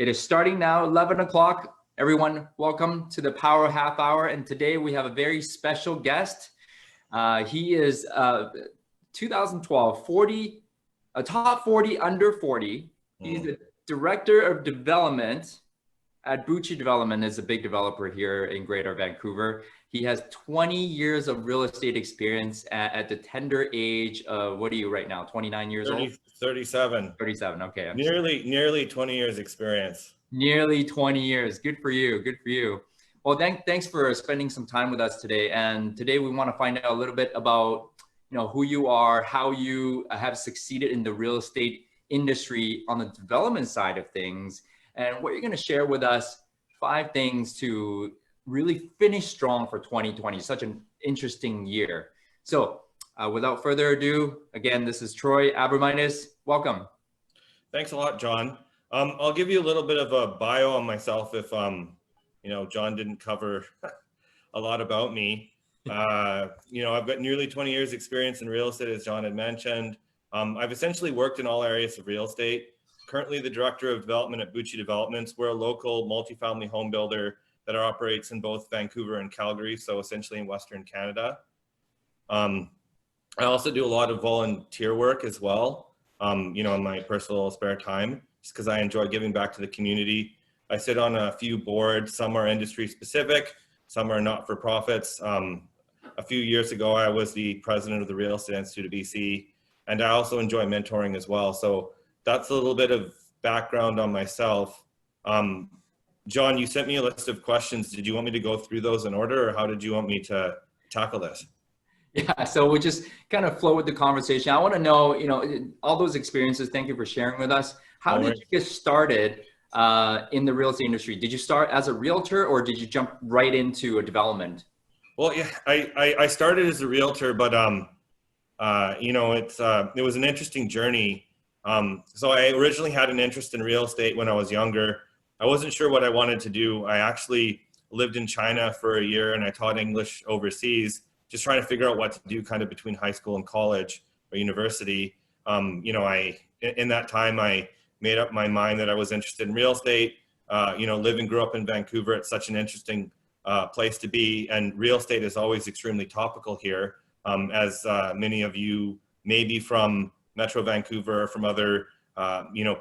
It is starting now, 11 o'clock. Everyone, welcome to the Power Half Hour. And today we have a very special guest. He is 2012 a top 40 under 40. He's the director of development at Bucci Development, is a big developer here in Greater Vancouver. He has 20 years of real estate experience at the tender age of, what are you right now, 29 years old? 37. 37, okay. Nearly 20 years experience. Nearly 20 years, good for you, good for you. Well, thanks for spending some time with us today. And today we want to find out a little bit about, who you are, how you have succeeded in the real estate industry on the development side of things, and what you're going to share with us 5 things to really finish strong for 2020, such an interesting year. So without further ado, again, this is Troy Abromaitis. Welcome. Thanks a lot, John. I'll give you a little bit of a bio on myself if, John didn't cover a lot about me. I've got nearly 20 years experience in real estate, as John had mentioned. I've essentially worked in all areas of real estate. Currently the director of development at Bucci Developments. We're a local multifamily home builder that operates in both Vancouver and Calgary, so essentially in Western Canada. I also do a lot of volunteer work as well, in my personal spare time, just because I enjoy giving back to the community. I sit on a few boards. Some are industry specific, some are not-for-profits. A few years ago, I was the president of the Real Estate Institute of BC, and I also enjoy mentoring as well. So that's a little bit of background on myself. John, you sent me a list of questions. Did you want me to go through those in order, or how did you want me to tackle this? Yeah, so we'll just kind of flow with the conversation. I want to know, all those experiences, thank you for sharing with us. How did you get started in the real estate industry? Did you start as a realtor, or did you jump right into a development? Well, yeah, I started as a realtor, but it was an interesting journey. So I originally had an interest in real estate when I was younger. I wasn't sure what I wanted to do. I actually lived in China for a year, and I taught English overseas, just trying to figure out what to do kind of between high school and college or university. In that time, I made up my mind that I was interested in real estate. Grew up in Vancouver. It's such an interesting place to be, and real estate is always extremely topical here, as many of you may be from Metro Vancouver or from other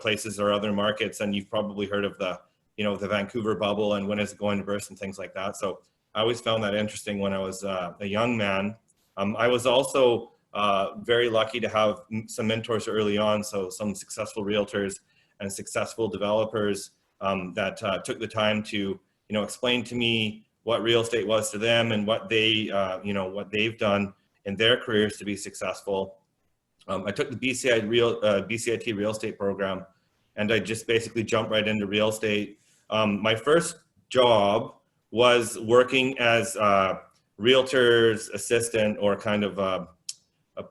places or other markets, and you've probably heard of the Vancouver bubble and when is it going to burst and things like that. So I always found that interesting when I was a young man. I was also very lucky to have some mentors early on, so some successful realtors and successful developers that took the time to explain to me what real estate was to them and what they've done in their careers to be successful. I took the BCIT real estate program, and I just basically jumped right into real estate. My first job was working as a realtor's assistant, or kind of a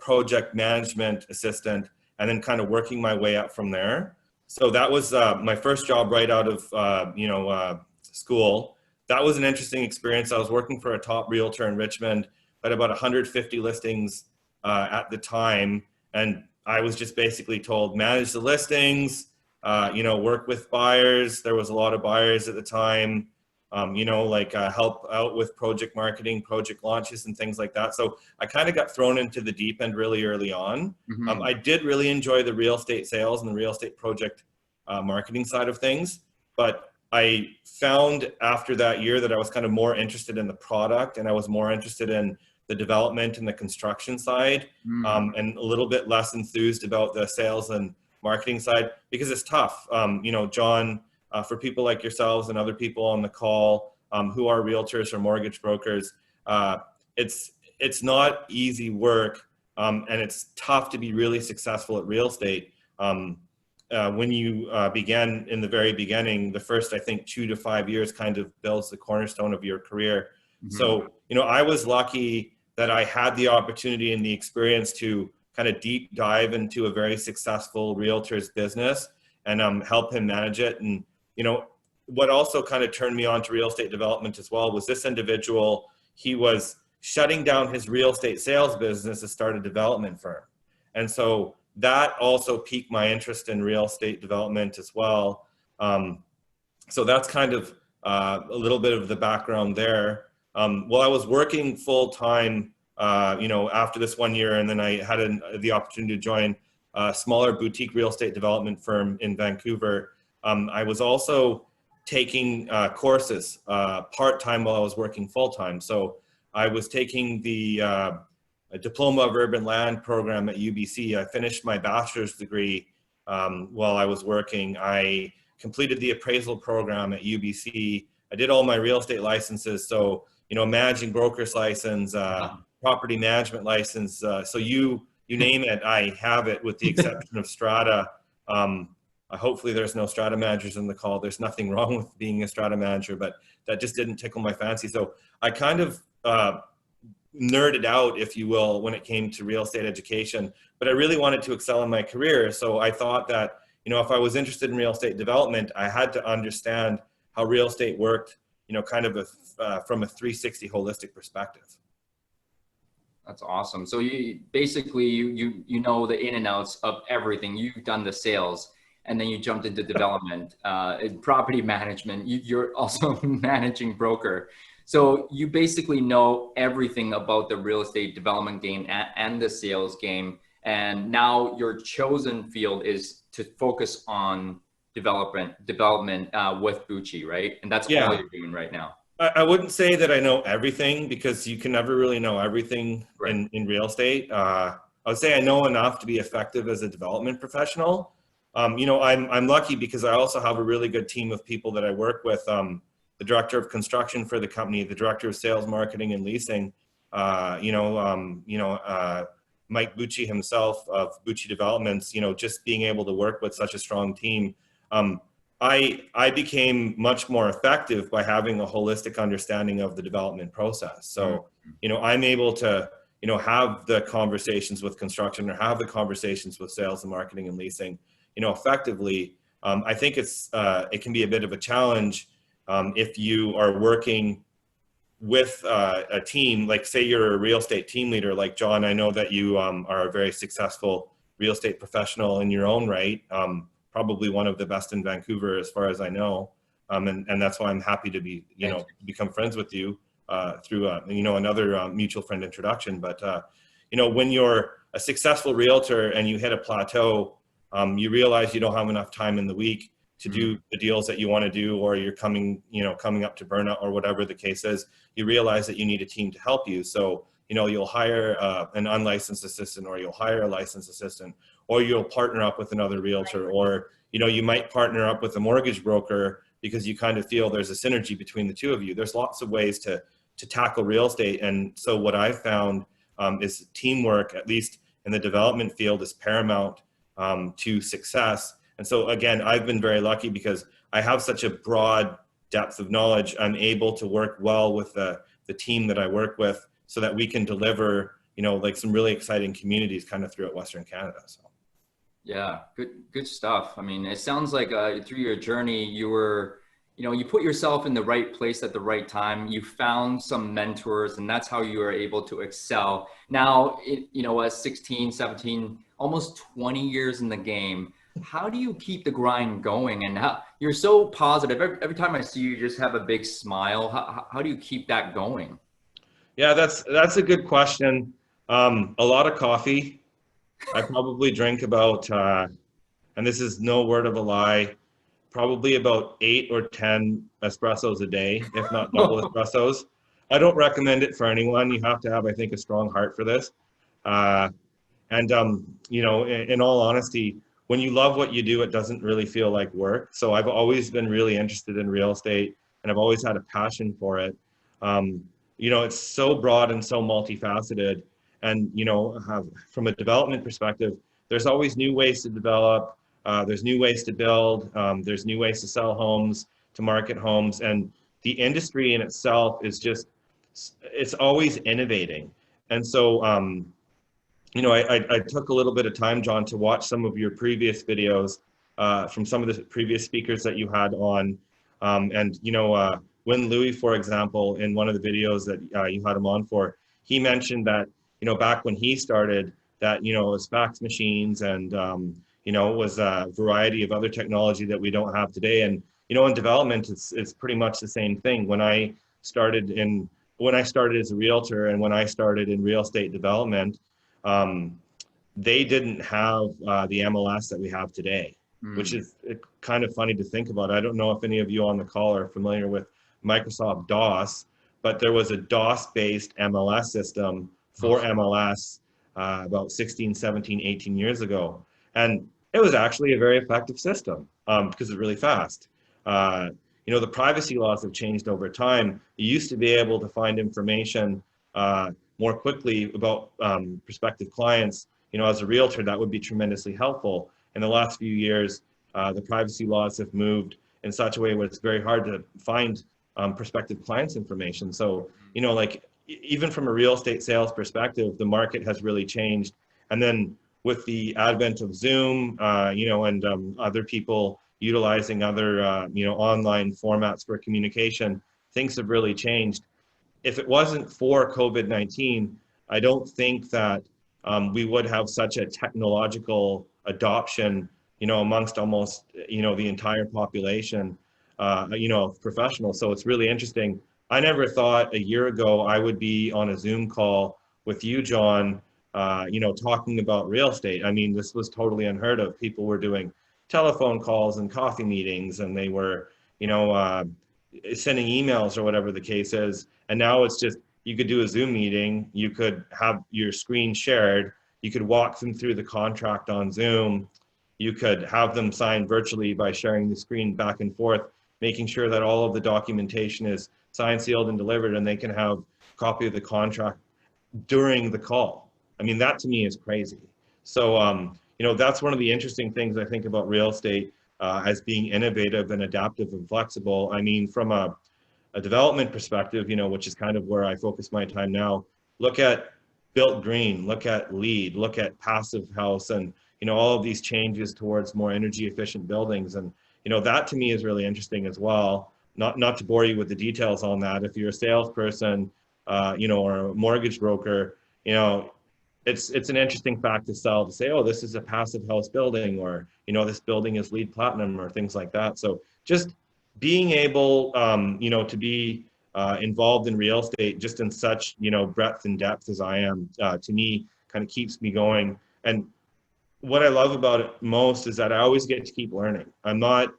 project management assistant, and then kind of working my way up from there. So that was my first job right out of school. That was an interesting experience. I was working for a top realtor in Richmond, had about 150 listings at the time. And I was just basically told, manage the listings, work with buyers. There was a lot of buyers at the time, help out with project marketing, project launches and things like that. So I kind of got thrown into the deep end really early on. Mm-hmm. I did really enjoy the real estate sales and the real estate project marketing side of things. But I found after that year that I was kind of more interested in the product, and I was more interested in the development and the construction side, and a little bit less enthused about the sales and marketing side, because it's tough. John, for people like yourselves and other people on the call who are realtors or mortgage brokers, it's not easy work, and it's tough to be really successful at real estate. When you begin in the very beginning, the first, I think, 2 to 5 years kind of builds the cornerstone of your career. Mm-hmm. So, I was lucky that I had the opportunity and the experience to kind of deep dive into a very successful realtor's business and help him manage it. And, what also kind of turned me on to real estate development as well was this individual. He was shutting down his real estate sales business to start a development firm. And so that also piqued my interest in real estate development as well. So that's kind of a little bit of the background there. While I was working full time, after this 1 year, and then I had the opportunity to join a smaller boutique real estate development firm in Vancouver. I was also taking courses part-time while I was working full-time. So I was taking the Diploma of Urban Land program at UBC. I finished my bachelor's degree while I was working. I completed the appraisal program at UBC. I did all my real estate licenses. So, managing broker's license, property management license. So you name it, I have it, with the exception of strata. Hopefully there's no strata managers in the call. There's nothing wrong with being a strata manager, but that just didn't tickle my fancy. So I kind of nerded out, if you will, when it came to real estate education, but I really wanted to excel in my career. So I thought that, if I was interested in real estate development, I had to understand how real estate worked, kind of from a 360 holistic perspective. That's awesome. So you basically, you know the in and outs of everything. You've done the sales, and then you jumped into development, property management. You're also managing broker. So you basically know everything about the real estate development game and the sales game. And now your chosen field is to focus on development with Bucci, right? And that's all you're doing right now. I wouldn't say that I know everything, because you can never really know everything in real estate. I would say I know enough to be effective as a development professional. I'm lucky because I also have a really good team of people that I work with. The director of construction for the company, the director of sales, marketing, and leasing, Mike Bucci himself of Bucci Developments, just being able to work with such a strong team. I became much more effective by having a holistic understanding of the development process. So, I'm able to, have the conversations with construction, or have the conversations with sales and marketing and leasing, effectively. I think it can be a bit of a challenge if you are working with a team, like say you're a real estate team leader, like John. I know that you are a very successful real estate professional in your own right. Probably one of the best in Vancouver, as far as I know. And that's why I'm happy to be, become friends with you through, another mutual friend introduction. But, when you're a successful realtor and you hit a plateau, you realize you don't have enough time in the week to do the deals that you want to do, or you're coming up to burnout, or whatever the case is. You realize that you need a team to help you. So, you'll hire an unlicensed assistant, or you'll hire a licensed assistant, or you'll partner up with another realtor, or, you might partner up with a mortgage broker because you kind of feel there's a synergy between the two of you. There's lots of ways to tackle real estate. And so what I've found is teamwork, at least in the development field, is paramount to success. And so again, I've been very lucky because I have such a broad depth of knowledge. I'm able to work well with the team that I work with, so that we can deliver, like some really exciting communities kind of throughout Western Canada. So. Yeah, good stuff. I mean, it sounds like through your journey, you were, you put yourself in the right place at the right time. You found some mentors, and that's how you were able to excel. Now, at 16, 17, almost 20 years in the game, how do you keep the grind going? And you're so positive. Every time I see you, just have a big smile. How do you keep that going? Yeah, that's a good question. A lot of coffee. I probably drink about, and this is no word of a lie, probably about 8 or 10 espressos a day, if not double espressos. I don't recommend it for anyone. You have to have, I think, a strong heart for this. In all honesty, when you love what you do, it doesn't really feel like work. So I've always been really interested in real estate, and I've always had a passion for it. It's so broad and so multifaceted. And, from a development perspective, there's always new ways to develop. There's new ways to build. There's new ways to sell homes, to market homes. And the industry in itself is it's always innovating. And so, I took a little bit of time, John, to watch some of your previous videos from some of the previous speakers that you had on. When Louis, for example, in one of the videos that you had him on for, he mentioned that, back when he started, that, it was fax machines and, it was a variety of other technology that we don't have today. And, you know, in development, it's pretty much the same thing. When I started as a realtor and when I started in real estate development, they didn't have the MLS that we have today, which is kind of funny to think about. I don't know if any of you on the call are familiar with Microsoft DOS, but there was a DOS-based MLS system for MLS about 16, 17, 18 years ago. And it was actually a very effective system because it's really fast. You know, the privacy laws have changed over time. You used to be able to find information more quickly about prospective clients. You know, as a realtor, that would be tremendously helpful. In the last few years, the privacy laws have moved in such a way where it's very hard to find prospective clients' information. So, you know, like even from a real estate sales perspective, the market has really changed. And then with the advent of Zoom, you know, and other people utilizing other, you know, online formats for communication, things have really changed. If it wasn't for COVID-19, I don't think that we would have such a technological adoption, you know, amongst almost, you know, the entire population, you know, of professionals. So it's really interesting. I never thought a year ago I would be on a Zoom call with you, John, you know, talking about real estate. I mean, this was totally unheard of. People were doing telephone calls and coffee meetings, and they were, you know, sending emails or whatever the case is. And now it's just, you could do a Zoom meeting, you could have your screen shared, you could walk them through the contract on Zoom, you could have them sign virtually by sharing the screen back and forth, making sure that all of the documentation is signed, sealed, and delivered, and they can have a copy of the contract during the call. I mean, that to me is crazy. So, you know, that's one of the interesting things I think about real estate as being innovative and adaptive and flexible. I mean, from a development perspective, you know, which is kind of where I focus my time now, look at Built Green, look at LEED, look at Passive House, and, you know, all of these changes towards more energy efficient buildings. And, you know, that to me is really interesting as well. Not to bore you with the details on that. If you're a salesperson, you know, or a mortgage broker, you know, it's an interesting fact to sell, to say, oh, this is a passive house building, or, you know, this building is LEED Platinum, or things like that. So just being able, you know, to be involved in real estate just in such, you know, breadth and depth as I am, to me, kind of keeps me going. And what I love about it most is that I always get to keep learning. I'm not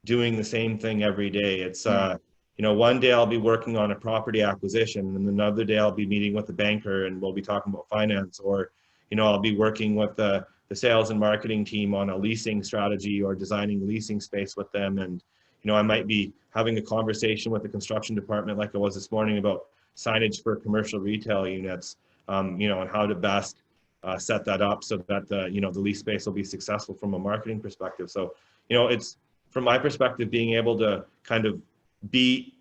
doing the same thing every day. It's, you know, one day I'll be working on a property acquisition, and another day I'll be meeting with a banker and we'll be talking about finance, or, you know, I'll be working with the sales and marketing team on a leasing strategy or designing leasing space with them. And, you know, I might be having a conversation with the construction department like I was this morning about signage for commercial retail units, you know, and how to best set that up so that the, you know, the lease space will be successful from a marketing perspective. So, you know, it's, from my perspective, being able to kind of be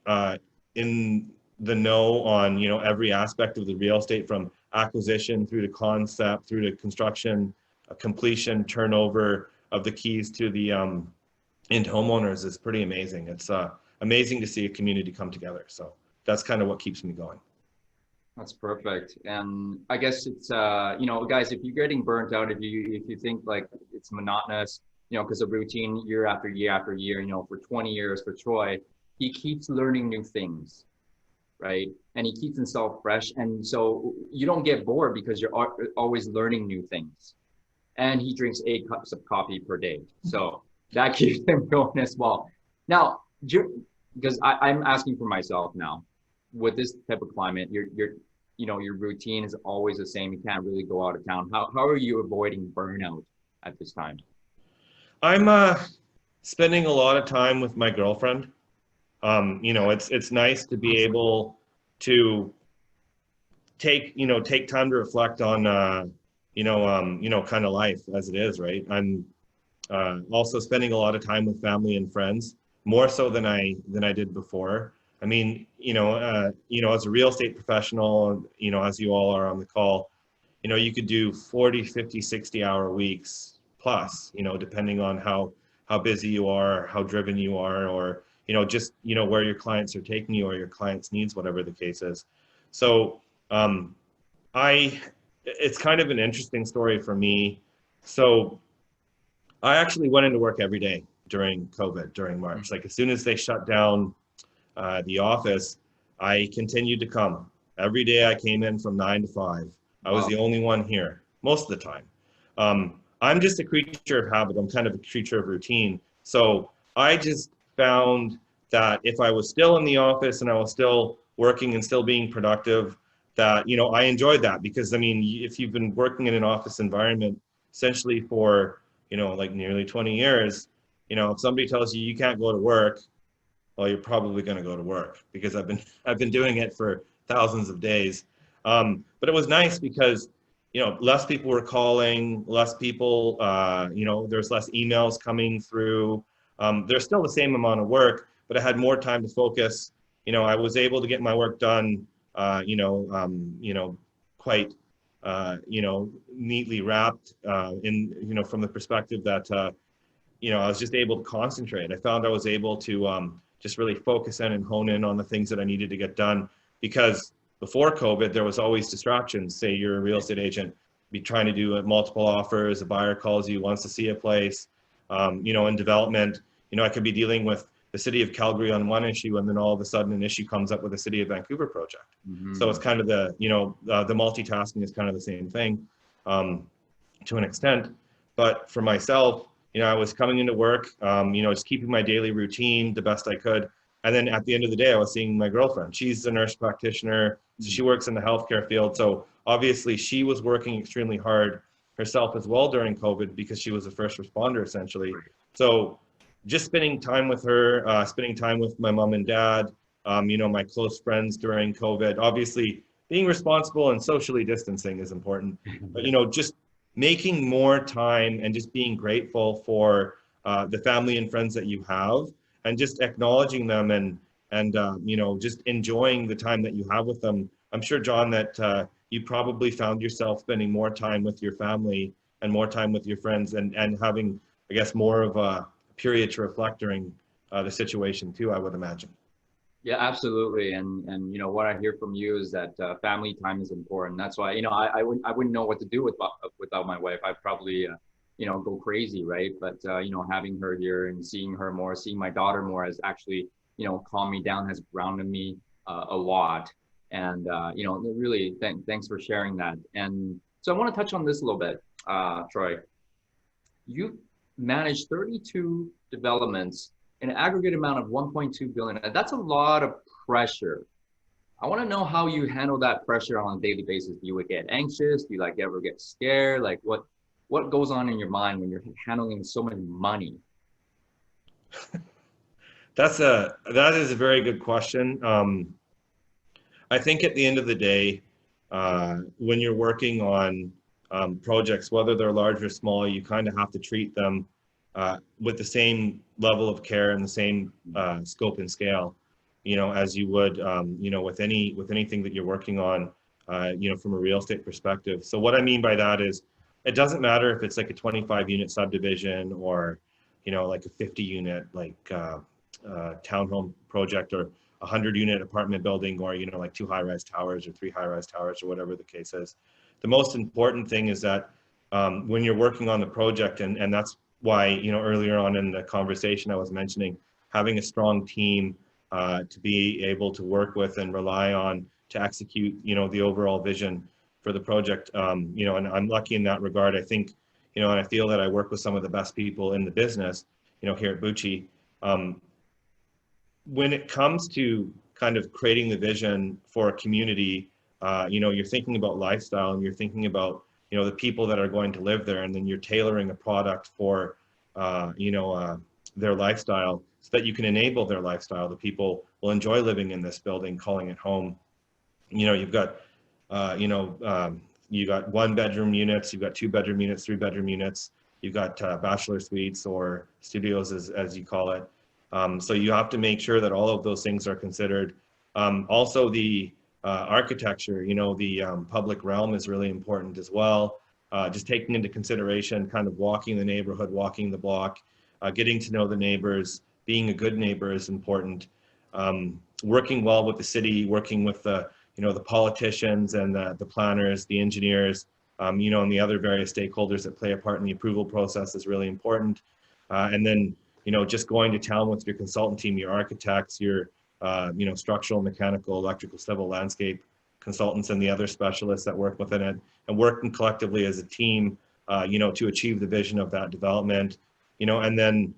in the know on, you know, every aspect of the real estate, from acquisition through to concept, through to construction, completion, turnover of the keys to the end homeowners, is pretty amazing. It's amazing to see a community come together. So that's kind of what keeps me going. That's perfect. And I guess it's, you know, guys, if you're getting burnt out, if you think like it's monotonous, you know, because of routine year after year after year, you know, for 20 years for Troy, he keeps learning new things, right? And he keeps himself fresh. And so you don't get bored because you're always learning new things. And he drinks 8 cups of coffee per day. So that keeps him going as well. Now, because I'm asking for myself now, with this type of climate, you know, your routine is always the same. You can't really go out of town. How are you avoiding burnout at this time? I'm spending a lot of time with my girlfriend. You know, it's nice to be able to take time to reflect on you know, kind of life as it is, right? I'm also spending a lot of time with family and friends, more so than I did before. I mean, you know, as a real estate professional, you know, as you all are on the call, you know, you could do 40, 50, 60-hour weeks plus, you know, depending on how busy you are, how driven you are, or, you know, just, you know, where your clients are taking you or your clients' needs, whatever the case is. So it's kind of an interesting story for me. So I actually went into work every day during COVID, during March. Like as soon as they shut down the office, I continued to come. Every day I came in from 9 to 5. I was the only one here most of the time. I'm just a creature of habit. I'm kind of a creature of routine. So I just found that if I was still in the office and I was still working and still being productive, that, you know, I enjoyed that. Because I mean, if you've been working in an office environment essentially for, you know, like nearly 20 years, you know, if somebody tells you you can't go to work, well, you're probably going to go to work, because I've been doing it for thousands of days. But it was nice because, you know, less people were calling, less people, you know, there's less emails coming through. There's still the same amount of work, but I had more time to focus. You know, I was able to get my work done, you know, quite, you know, neatly wrapped in, you know, from the perspective that, you know, I was just able to concentrate. I found I was able to just really focus in and hone in on the things that I needed to get done. Because before COVID, there was always distractions. Say you're a real estate agent, be trying to do multiple offers, a buyer calls you, wants to see a place, you know, in development, you know, I could be dealing with the city of Calgary on one issue, and then all of a sudden an issue comes up with the city of Vancouver project. So it's kind of the, you know, the multitasking is kind of the same thing to an extent. But for myself, you know, I was coming into work, you know, just keeping my daily routine the best I could. And then at the end of the day, I was seeing my girlfriend. She's a nurse practitioner. So she works in the healthcare field. So obviously she was working extremely hard herself as well during COVID, because she was a first responder essentially. So just spending time with her, spending time with my mom and dad, you know, my close friends during COVID. Obviously being responsible and socially distancing is important, but, you know, just making more time and just being grateful for the family and friends that you have, and just acknowledging them and you know, just enjoying the time that you have with them. I'm sure, John, that you probably found yourself spending more time with your family and more time with your friends, and having, I guess, more of a period to reflect during the situation too, I would imagine. Yeah, absolutely. And you know, what I hear from you is that family time is important. That's why, you know, I wouldn't know what to do without my wife. I'd probably you know, go crazy, right? But you know, having her here and seeing her more, seeing my daughter more, has actually, you know, calmed me down, has grounded me a lot. And you know, really thanks for sharing that. And so I want to touch on this a little bit, Troy. You managed 32 developments, an aggregate amount of 1.2 billion. That's a lot of pressure. I want to know how you handle that pressure on a daily basis. Do you get anxious? Do you like ever get scared? Like what goes on in your mind when you're handling so much money? That is a very good question. I think at the end of the day, when you're working on projects, whether they're large or small, you kind of have to treat them with the same level of care and the same scope and scale, you know, as you would, you know, with anything that you're working on, you know, from a real estate perspective. So what I mean by that is, it doesn't matter if it's like a 25 unit subdivision, or, you know, like a 50 unit, like townhome project, or 100 unit apartment building, or, you know, like 2 high-rise towers or 3 high-rise towers, or whatever the case is. The most important thing is that when you're working on the project, and that's why, you know, earlier on in the conversation I was mentioning having a strong team to be able to work with and rely on to execute, you know, the overall vision for the project. You know, and I'm lucky in that regard. I think, you know, and I feel that I work with some of the best people in the business, you know, here at Bucci. When it comes to kind of creating the vision for a community, you know, you're thinking about lifestyle, and you're thinking about, you know, the people that are going to live there, and then you're tailoring a product for, you know, their lifestyle, so that you can enable their lifestyle. The people will enjoy living in this building, calling it home. You know, you've got, you know, you got 1-bedroom units, you've got 2-bedroom units, 3-bedroom units, you've got bachelor suites, or studios as you call it. So you have to make sure that all of those things are considered. Also the architecture, you know, the public realm is really important as well. Just taking into consideration kind of walking the neighborhood, walking the block, getting to know the neighbors, being a good neighbor is important. Working well with the city, working with the, you know, the politicians and the planners, the engineers, you know, and the other various stakeholders that play a part in the approval process is really important. And then, just going to town with your consultant team, your architects, your, structural, mechanical, electrical, civil, landscape consultants, and the other specialists that work within it, and working collectively as a team, to achieve the vision of that development, and then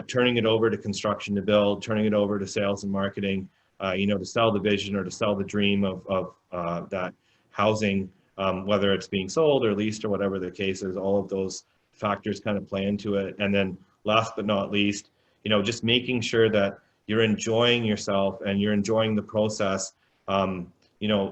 turning it over to construction to build, turning it over to sales and marketing, to sell the vision or to sell the dream of that housing, whether it's being sold or leased or whatever the case is. All of those factors kind of play into it. And then last but not least, just making sure that you're enjoying yourself and you're enjoying the process,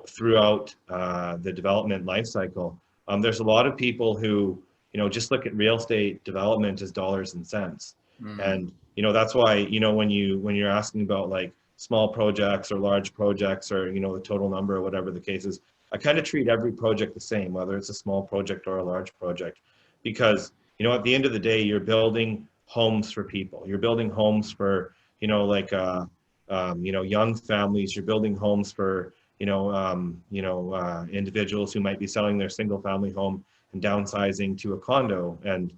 throughout the development life cycle. There's a lot of people who, just look at real estate development as dollars and cents. And, that's why, when you're asking about like small projects or large projects or, the total number or whatever the case is, I kind of treat every project the same, whether it's a small project or a large project, because, at the end of the day, you're building homes for people. You're building homes for, young families. You're building homes for, individuals who might be selling their single family home and downsizing to a condo. And,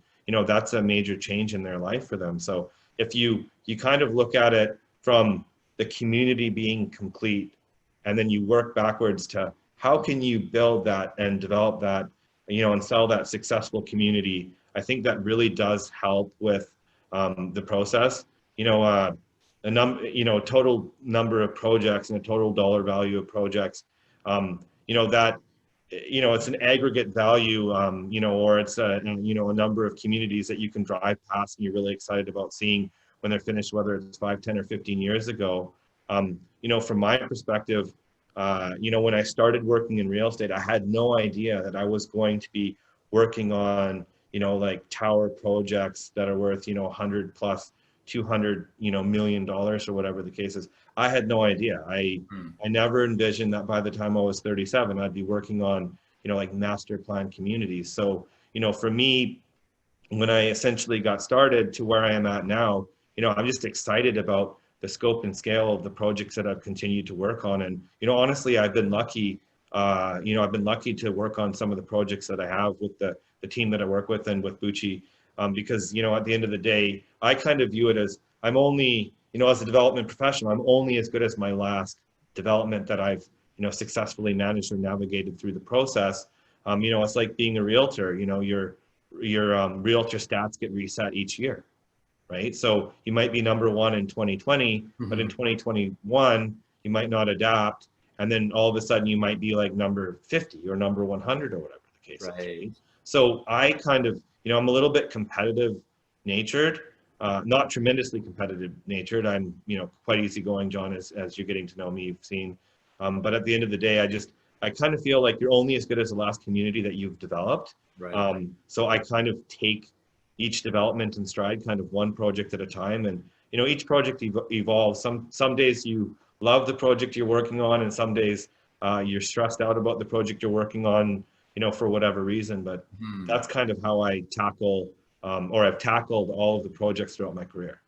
that's a major change in their life for them. So if you kind of look at it from the community being complete, and then you work backwards to how can you build that and develop that, and sell that successful community, I think that really does help with the process. Total number of projects and a total dollar value of projects, it's an aggregate value, or it's a number of communities that you can drive past and you're really excited about seeing when they're finished, whether it's 5, 10, or 15 years ago. From my perspective, when I started working in real estate, I had no idea that I was going to be working on, like tower projects that are worth, 100 plus 200, $1 million or whatever the case is. I had no idea. I never envisioned that by the time I was 37, I'd be working on, like master plan communities. So, for me, when I essentially got started to where I am at now, I'm just excited about the scope and scale of the projects that I've continued to work on. And, honestly, I've been lucky, to work on some of the projects that I have with the team that I work with and with Bucci, because, at the end of the day, I kind of view it as I'm only, as a development professional, I'm only as good as my last development that I've, successfully managed or navigated through the process. It's like being a realtor, your realtor stats get reset each year, right? So you might be number one in 2020, but in 2021, you might not adapt. And then all of a sudden you might be like number 50 or number 100 or whatever the case is. Right? So I kind of, I'm a little bit competitive natured, not tremendously competitive natured. I'm, quite easygoing, John, as you're getting to know me, you've seen. But at the end of the day, I kind of feel like you're only as good as the last community that you've developed. Right. So I kind of take each development in stride, kind of one project at a time. And, each project evolves. Some days you love the project you're working on, and some days you're stressed out about the project you're working on, for whatever reason. But that's kind of how I tackle, or I've tackled all of the projects throughout my career.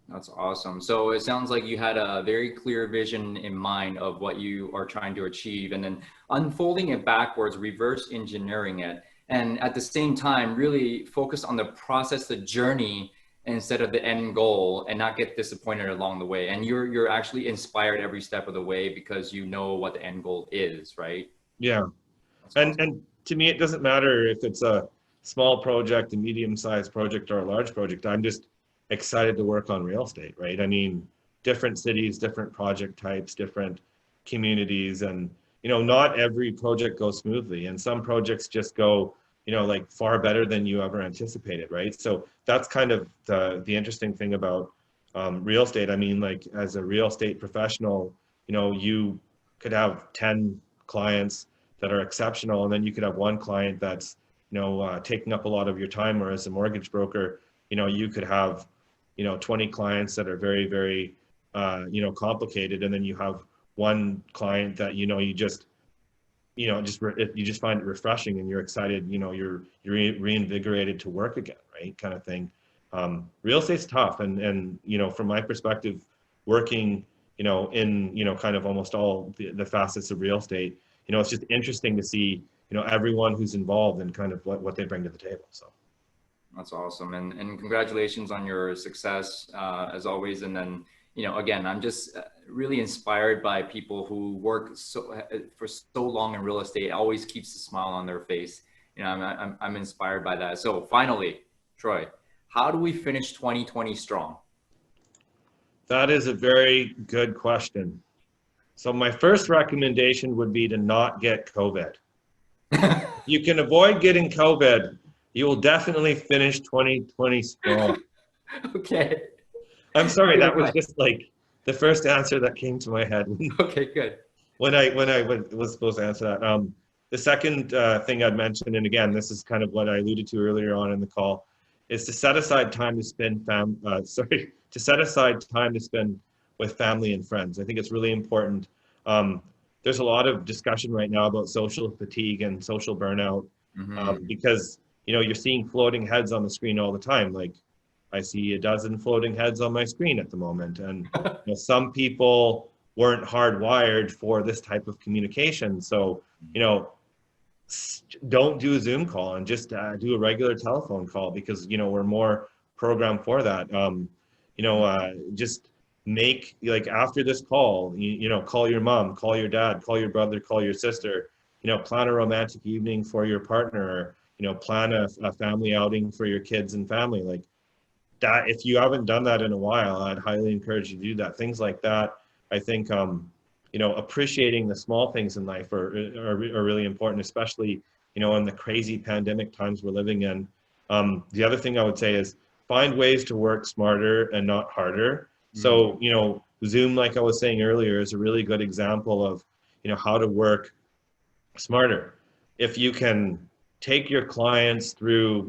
That's awesome. So it sounds like you had a very clear vision in mind of what you are trying to achieve, and then unfolding it backwards, reverse engineering it. And at the same time, really focus on the process, the journey, instead of the end goal, and not get disappointed along the way. And you're actually inspired every step of the way because you know what the end goal is, right? Yeah. And to me, it doesn't matter if it's a small project, a medium-sized project, or a large project. I'm just excited to work on real estate, right? I mean, different cities, different project types, different communities, and not every project goes smoothly, and some projects just go, like far better than you ever anticipated, right? So that's kind of the interesting thing about real estate. I mean, like as a real estate professional, you could have 10 clients that are exceptional, and then you could have one client that's taking up a lot of your time. Or as a mortgage broker, you could have 20 clients that are very, very complicated, and then you have one client that you just find it refreshing, and you're excited, you're reinvigorated to work again, right? Kind of thing. Real estate's tough, and from my perspective, working in kind of almost all the facets of real estate, it's just interesting to see everyone who's involved and kind of what they bring to the table. So That's awesome. And congratulations on your success, as always. And then, again, I'm just really inspired by people who work for so long in real estate. It always keeps a smile on their face. I'm inspired by that. So finally, Troy, how do we finish 2020 strong? That is a very good question. So my first recommendation would be to not get COVID. You can avoid getting COVID, you will definitely finish 2020 strong. Okay. I'm sorry, Good that was advice. just like the first answer that came to my head Okay, good. when I was supposed to answer that. The second thing I'd mention, and again, this is kind of what I alluded to earlier on in the call, is to set aside time to spend to set aside time to spend with family and friends. I think it's really important. There's a lot of discussion right now about social fatigue and social burnout, Mm-hmm. because you're seeing floating heads on the screen all the time. Like I see a dozen floating heads on my screen at the moment, and some people weren't hardwired for this type of communication. So don't do a Zoom call and just do a regular telephone call, because we're more programmed for that. Just make, like, after this call, call your mom, call your dad, call your brother, call your sister. Plan a romantic evening for your partner, or plan a family outing for your kids and family. Like that, if you haven't done that in a while, I'd highly encourage you to do that. Things like that, I think, appreciating the small things in life are really important, especially, in the crazy pandemic times we're living in. The other thing I would say is find ways to work smarter and not harder. So, Zoom, like I was saying earlier, is a really good example of, how to work smarter. If you can take your clients through,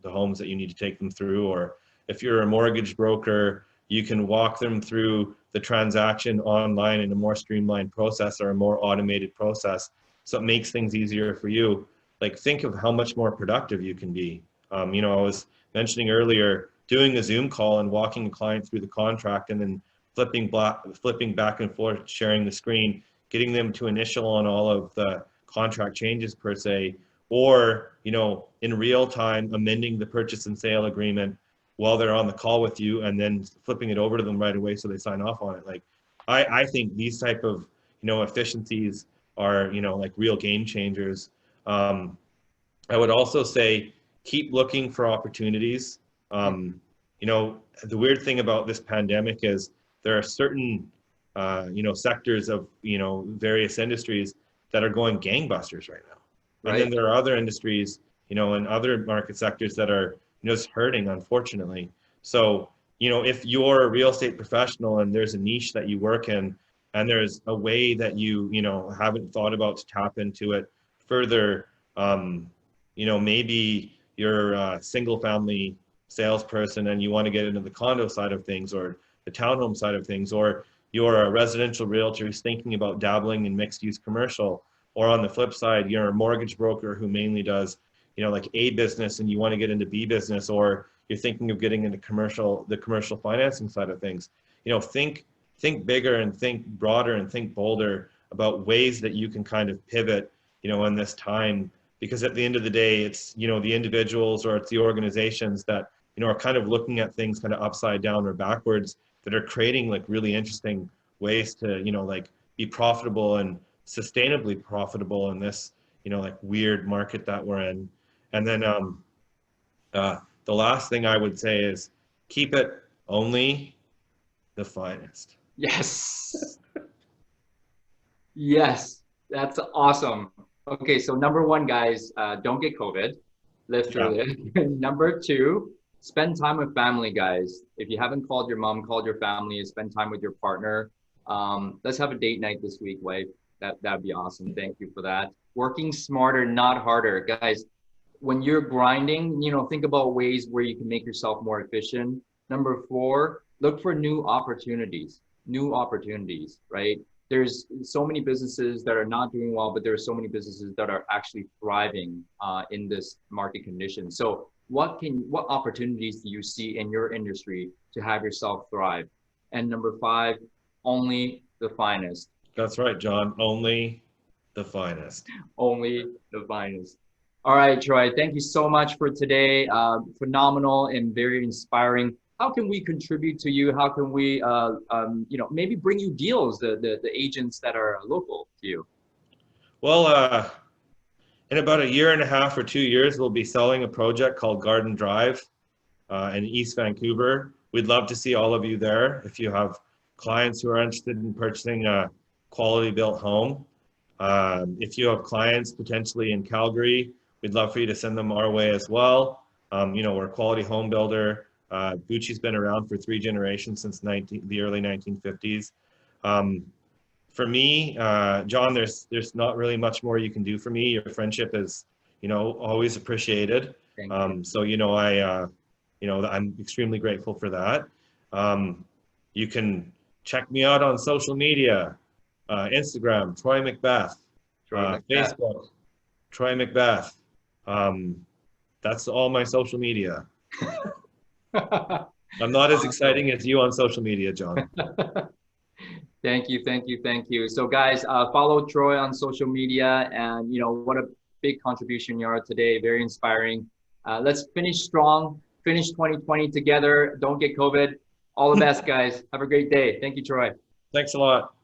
the homes that you need to take them through, or if you're a mortgage broker, you can walk them through the transaction online in a more streamlined process or a more automated process. So it makes things easier for you. Like, think of how much more productive you can be. I was mentioning earlier, doing a Zoom call and walking a client through the contract, and then flipping back and forth, sharing the screen, getting them to initial on all of the contract changes per se, or, in real time, amending the purchase and sale agreement while they're on the call with you, and then flipping it over to them right away so they sign off on it. Like, I think these type of, efficiencies are, like real game changers. I would also say keep looking for opportunities. The weird thing about this pandemic is there are certain, sectors of, various industries that are going gangbusters right now. And then Right. there are other industries, and other market sectors that are, just hurting, unfortunately. So, if you're a real estate professional and there's a niche that you work in, and there's a way that you, haven't thought about to tap into it further, maybe you're a single family salesperson and you want to get into the condo side of things, or the townhome side of things, or you're a residential realtor who's thinking about dabbling in mixed use commercial, or on the flip side, you're a mortgage broker who mainly does, like A business, and you want to get into B business, or you're thinking of getting into the commercial financing side of things. Think bigger and think broader and think bolder about ways that you can kind of pivot, in this time, because at the end of the day, it's, the individuals or it's the organizations that, are kind of looking at things kind of upside down or backwards, that are creating like really interesting ways to, like be profitable and sustainably profitable in this, like weird market that we're in. And then the last thing I would say is keep it only the finest. Yes. Yes. That's awesome. Okay. So number one, guys, don't get COVID. Live Yeah, through it. Number two, spend time with family, guys. If you haven't called your mom, called your family, spend time with your partner. Let's have a date night this week, wife. That'd be awesome. Thank you for that. Working smarter, not harder, guys. When you're grinding, think about ways where you can make yourself more efficient. Number four, look for new opportunities, right? There's so many businesses that are not doing well, but there are so many businesses that are actually thriving in this market condition. So what opportunities do you see in your industry to have yourself thrive? And number five, only the finest. that's right, John. Only the finest. Only the finest. All right, Troy, thank you so much for today. Phenomenal and very inspiring. How can we contribute to you? How can we, maybe bring you deals, the agents that are local to you? Well, in about a year and a half or 2 years, we'll be selling a project called Garden Drive in East Vancouver. We'd love to see all of you there if you have clients who are interested in purchasing a quality built home. If you have clients potentially in Calgary, we'd love for you to send them our way as well. We're a quality home builder. Gucci's been around for 3 generations since the early 1950s. For me, John, there's not really much more you can do for me. Your friendship is, always appreciated. Thank you. So, I'm extremely grateful for that. You can check me out on social media, Instagram, Troy MacBeth, Troy MacBeth. Facebook, Troy MacBeth. That's all my social media. I'm not as exciting as you on social media, John. Thank you, thank you, thank you. So guys, follow Troy on social media, and what a big contribution you are today. Very inspiring. Let's finish strong, finish 2020 together. Don't get COVID. All the best, guys. Have a great day. Thank you, Troy. Thanks a lot.